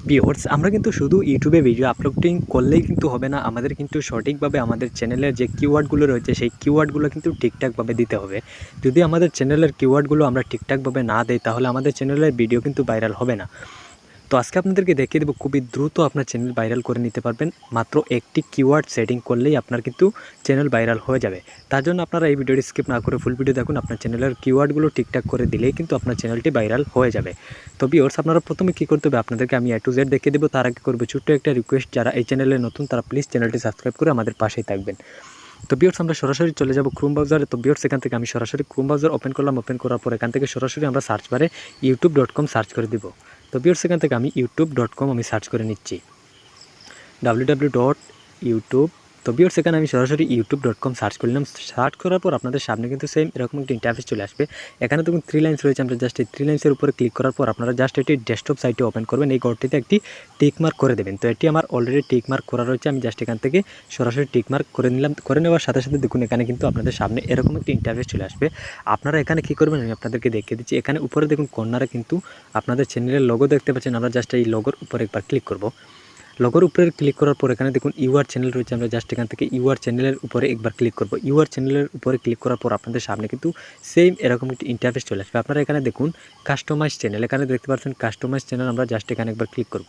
Viewers আমরা কিন্তু শুধু ইউটিউবে ভিডিও আপলোডিং করলেই কিন্তু হবে না, আমাদের কিন্তু সঠিকভাবে আমাদের চ্যানেলের যে কিওয়ার্ডগুলো রয়েছে সেই কিওয়ার্ডগুলো কিন্তু ঠিকঠাকভাবে দিতে হবে। যদি আমাদের চ্যানেলের কিওয়ার্ডগুলো আমরা ঠিকঠাকভাবে না দেই তাহলে আমাদের চ্যানেলের ভিডিও কিন্তু ভাইরাল হবে না। তো আজকে আপনাদেরকে দেখিয়ে দেবো খুবই দ্রুত আপনার চ্যানেল ভাইরাল করে নিতে পারবেন। মাত্র একটি কিওয়ার্ড সেটিং করলেই আপনার কিন্তু চ্যানেল ভাইরাল হয়ে যাবে। তার জন্য আপনারা এই ভিডিওটি স্কিপ না করে ফুল ভিডিও দেখুন। আপনার চ্যানেলের কিওয়ার্ডগুলো ঠিকঠাক করে দিলেই কিন্তু আপনার চ্যানেলটি ভাইরাল হয়ে যাবে। তো ভিউয়ার্স আপনারা প্রথমে কী করতে হবে, আপনাদেরকে আমি A to Z দেখিয়ে দেবো। তার আগে করবো ছোট্ট একটা রিকোয়েস্ট, যারা এই চ্যানেলে নতুন তারা প্লিজ চ্যানেলটি সাবস্ক্রাইব করে আমাদের পাশেই থাকবেন। তো ভিউয়ার্স আমরা সরাসরি চলে যাব ক্রোম ব্রাউজারে। তো ভিউয়ার্স এখান থেকে আমি সরাসরি ক্রোম ব্রাউজার ওপেন করলাম। ওপেন করার পর এখান থেকে সরাসরি আমরা সার্চ বারে youtube.com সার্চ করে দিব। তো ভিউয়ার্স এখান থেকে আমি youtube.com আমি সার্চ করে নিচ্ছি, www.youtube। তো ভিউয়ার্স এখানে আমি সরাসরি youtube.com সার্চ করলাম। সার্চ করার পর আপনাদের সামনে কিন্তু সেম এরকম একটা ইন্টারফেস চলে আসবে। এখানে দেখুন 3 লাইন্স রয়েছে, আমরা জাস্ট এই 3 লাইন্সের উপরে ক্লিক করার পর আপনারা জাস্ট এটি ডেস্কটপ সাইটে ওপেন করবেন। এই ঘরটিতে একটি টিক মার্ক করে দেবেন। তো এটি আমার অলরেডি টিক মার্ক করা রয়েছে, আমি জাস্ট এখান থেকে সরাসরি টিক মার্ক করে নিলাম। করে নেওয়ার সাথে সাথে দেখুন এখানে কিন্তু আপনাদের সামনে এরকম একটি ইন্টারফেস চলে আসবে। আপনারা এখানে কী করবেন আমি আপনাদেরকে দেখিয়ে দিচ্ছি। এখানে উপরে দেখুন কর্নারে কিন্তু আপনাদের চ্যানেলের লোগো দেখতে পাচ্ছেন। আমরা জাস্ট এই লোগোর উপরে একবার ক্লিক করব। লোগোর উপরে ক্লিক করার পর এখানে দেখুন ইউআর চ্যানেল রয়েছে, আমরা জাস্ট এখান থেকে ইউআর চ্যানেলের উপরে একবার ক্লিক করব। ইউআর চ্যানেলের উপরে ক্লিক করার পর আপনাদের সামনে কিন্তু সেম এরকম একটি ইন্টারফেস চলে আসবে। আপনারা এখানে দেখুন কাস্টমাইজ চ্যানেল, এখানে দেখতে পাচ্ছেন কাস্টমাইজ চ্যানেল, আমরা জাস্ট এখানে একবার ক্লিক করব।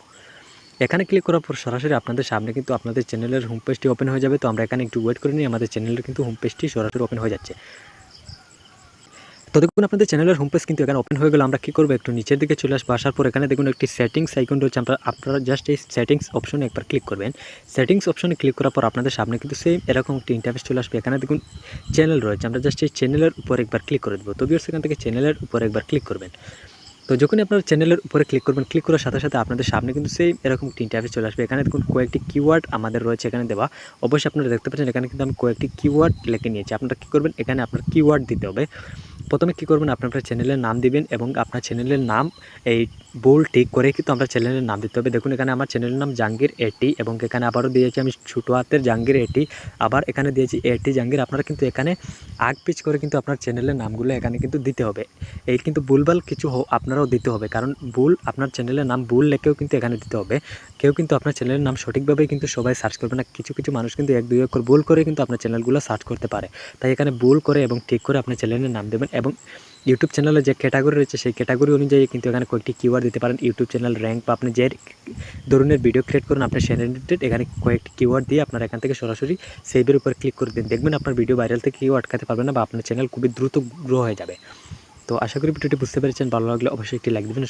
এখানে ক্লিক করার পর সরাসরি আপনাদের সামনে কিন্তু আপনাদের চ্যানেলের হোম পেজটি ওপেন হয়ে যাবে। তো আমরা এখানে একটু ওয়েট করে নিই, আমাদের চ্যানেলের কিন্তু হোম পেজটি সরাসরি ওপেন হয়ে যাচ্ছে। তো দেখুন আপনাদের চ্যানেলের হোম পেজ কিন্তু এখানে ওপেন হয়ে গেল। আমরা কী করবো, একটু নিচের দিকে চলে আসবো। আসার পর এখানে দেখুন একটি সেটিংস আইকন রয়েছে, আপনারা জাস্ট এই সেটিংস অপশনে একবার ক্লিক করবেন। সেটিংস অপশনে ক্লিক করার পর আপনাদের সামনে কিন্তু সেম এরকম একটি ইন্টারফেস চলে আসবে। এখানে দেখুন চ্যানেল রয়েছে, আমরা জাস্ট এই চ্যানেলের উপর একবার ক্লিক করে দেবো। তো ভিউয়ার্স এখান থেকে চ্যানেলের উপর একবার ক্লিক করবেন। তো যখনই আপনারা চ্যানেলের উপরে ক্লিক করবেন, ক্লিক করার সাথে সাথে আপনাদের সামনে কিন্তু সেম এরকম একটি ইন্টারফেস চলে আসবে। এখানে দেখুন কয়েকটি কিওয়ার্ড আমাদের রয়েছে এখানে দেওয়া। অবশ্যই আপনারা দেখতে পাচ্ছেন এখানে কিন্তু আমি কয়েকটি কিওয়ার্ড লিখে নিয়েছি। আপনারা কী করবেন, এখানে আপনার কিওয়ার্ড দিতে হবে। প্রথমে কী করবেন, আপনার চ্যানেলের নাম দিবেন এবং আপনার চ্যানেলের নাম এই বোল্ড টিক করে কিন্তু আপনার চ্যানেলের নাম দিতে হবে। দেখুন এখানে আমার চ্যানেলের নাম জাঙ্গির 80 এবং এখানে আবারও দিয়েছি আমি ছোটো হাতের জাঙ্গির 80, আবার এখানে দিয়েছি 80 জাঙ্গির। আপনারা কিন্তু এখানে আগ পিচ করে কিন্তু আপনার চ্যানেলের নামগুলো এখানে কিন্তু দিতে হবে। এই কিন্তু ভুলভাল কিছু আপনারাও দিতে হবে, কারণ ভুল আপনার চ্যানেলের নাম ভুল লেখেও কিন্তু এখানে দিতে হবে। কেউ কিন্তু আপনার চ্যানেলের নাম সঠিকভাবেই কিন্তু সবাই সার্চ করবে না, কিছু কিছু মানুষ কিন্তু 1-2 অক্ষর ভুল করে কিন্তু আপনার চ্যানেলগুলো সার্চ করতে পারে। তাই এখানে ভুল করে এবং ঠিক করে আপনার চ্যানেলের নাম দেবেন এবং ইউটিউব চ্যানেলে যে ক্যাটাগরি রয়েছে সেই ক্যাটাগরি অনুযায়ী কিন্তু এখানে কয়েকটি কিওয়ার্ড দিতে পারেন। ইউটিউব চ্যানেল র্যাঙ্ক বা আপনি যে ধরনের ভিডিও ক্রিয়েট করুন আপনার সেই রিলেটেড এখানে কয়েকটি কিওয়ার্ড দিয়ে আপনারা এখান থেকে সরাসরি সেভের উপর ক্লিক করে দিন। দেখবেন আপনার ভিডিও ভাইরাল থেকে কেউ আটকাতে পারবে না বা আপনার চ্যানেল খুবই দ্রুত গ্রো হয়ে যাবে। তো আশা করি ভিডিওটি বুঝতে পেরেছেন। ভালো লাগলে অবশ্যই একটি লাইক দেবেন।